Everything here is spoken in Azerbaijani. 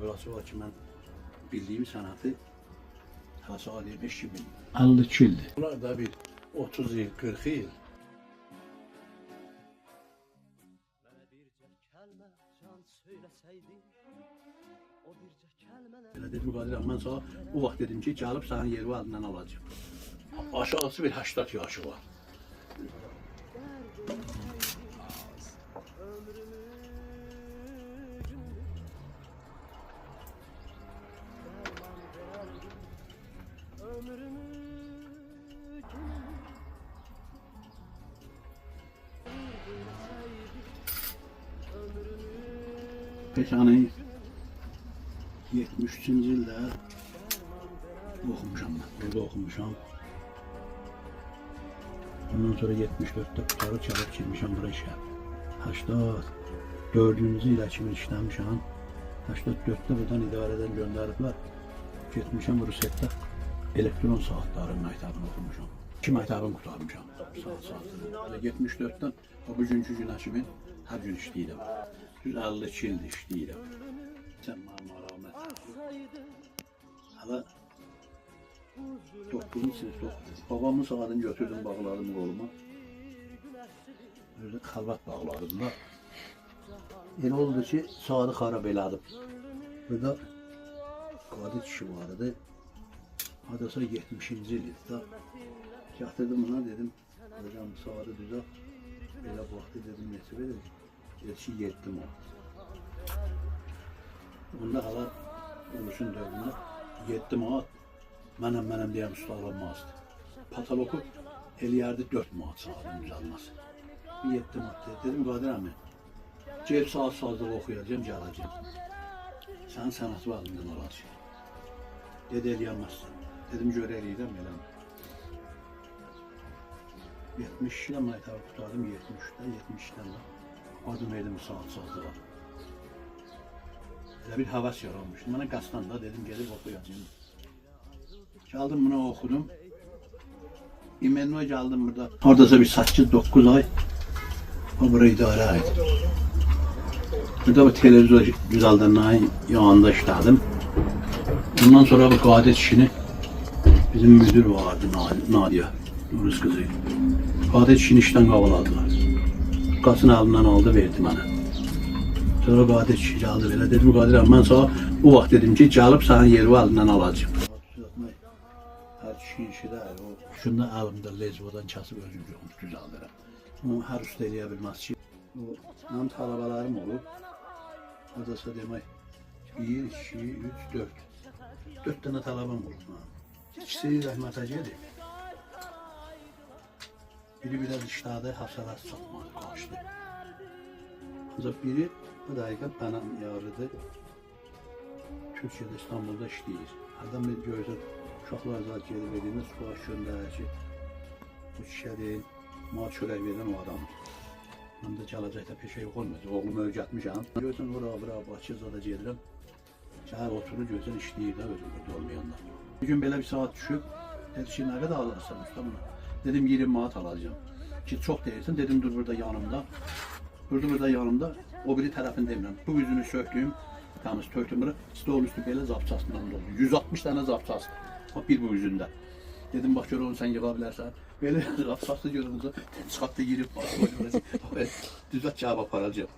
burası var ki mən bildiyim sənəti təsadüf etmiş kimi 52 ildir. bunlar da bir 30 il, 40 il Elə dedim Qadir mən sana o vaxt dedim ki, gəlib sənin yeri əlindən alacağım. Aşağısı bir 80 yaşı var. Peşanı 73-cü ildə oxumuşam mən, burada oxumuşam. Ondan sonra 74'te qutarı çalıb girmişəm bura işə. 84-cü ilə kimi işləmişəm. 84'te buradan idarədən göndəriblər. Getmişəm Rusiyyətdə elektron saatların məktəbini oxumuşam. 2 məktəbini qutarmışam. Saat. 74'ten bugünkü günə kimi hər gün işləyirəm. 152 ildir işləyirəm. Sən mənə rəhmət. Hələ 9-cu sinifdə oxudum. Babamın saatını götürdüm, bağladım qoluma. Böyle xəlvət bağladım da. Elə oldu ki, saatı xarab elədim. Burada Qadir kişi vardı. Hadasa 70-ci ildir da. Gətirdim ona dedim, hocam saatı düzə. Belə vaxtı dedim, neçə verir? Dedi ki, 7 manat. Bunda hala oluşun dövründə 7 manat mənəm deyəm usta alınmazdı. Patoloku eləyərdi 4 manat saatın düzəlməsi. 7 manat dedim, Qadir əmi, gelib saat sazlığı oxuyacağım, gələcəm. Sənin sənəti var əlindən alacaq. Dedi, eləyəməzsən. Dedim, görə eləyirəm, eləmə. 72-də məktəbi qutardım, 73-dən də adım verdim saat sazlığa. Elə bir həvəs yaranmışdı. Mənə qəsdən da dedim, gelib oxuyacağım. Gəldim buna oxudum. İmennuya gəldim burada. Oradasa bir 8-9 ay o bura idarə edim. Burada bir televizyon düzəldənlərin yanında işlədim. Ondan sonra bu Qadir kişini bizim müdür vardı, Nadia, Nuruz kızı. Qadir kişini işdən qavaladılar. Qasını əlimdən aldı, verdi mənə. Sonra Qadir kişi gəldi belə, dedim Qadir əmi, mən sana o vaxt dedim ki, gəlib sənin yeri əlindən alacağım. Hər kişinin işi də, şunda əlimdə lezvodan kəsib özüm düzəldirəm. Onu hər usta eləyə bilməz ki, mənim tələbələrim olub, adasa demək, 1, 2, 3, 4. 4 dənə tələbəm olub. İkisi rəhmətə gedib. Biri biraz işlədi, həsələsi çatmadı, qaçdı. Ancaq biri bu dəqiqə bənəm yarıdır. Türkiyədə, İstanbulda işləyir. Hərdən bir görürsən, uşaqlar zat gedib ediyində suvaş göndərir ki, bu kişiyə mal çörək verən o adamdır. Mən də gələcəkdə peşə yox olmayacaq, oğlumu öyrətmişəm. Görürsən, bura, Bakı zada gedirəm. Şəhər oturur, görürsən, işləyir də özüm burada olmayanda. Bir gün belə bir saat düşüb, dedi ki, nə qədər alırsan usta buna? Dedim 20 manat alacağım. Ki çox deyirsən, dedim dur burada yanımda. Durdu burada yanımda, o biri tərəfini demirəm. Bu üzünü söktüyüm, təmiz tökdüm bura, stolun üstü belə zapçasından doldu. 160 dənə zapçası, bir bu üzündə. Dedim, bax gör onu sən yığa bilərsən. Belə zapçası görünüzü, çıxatda girib, düzət cavab aparacağım.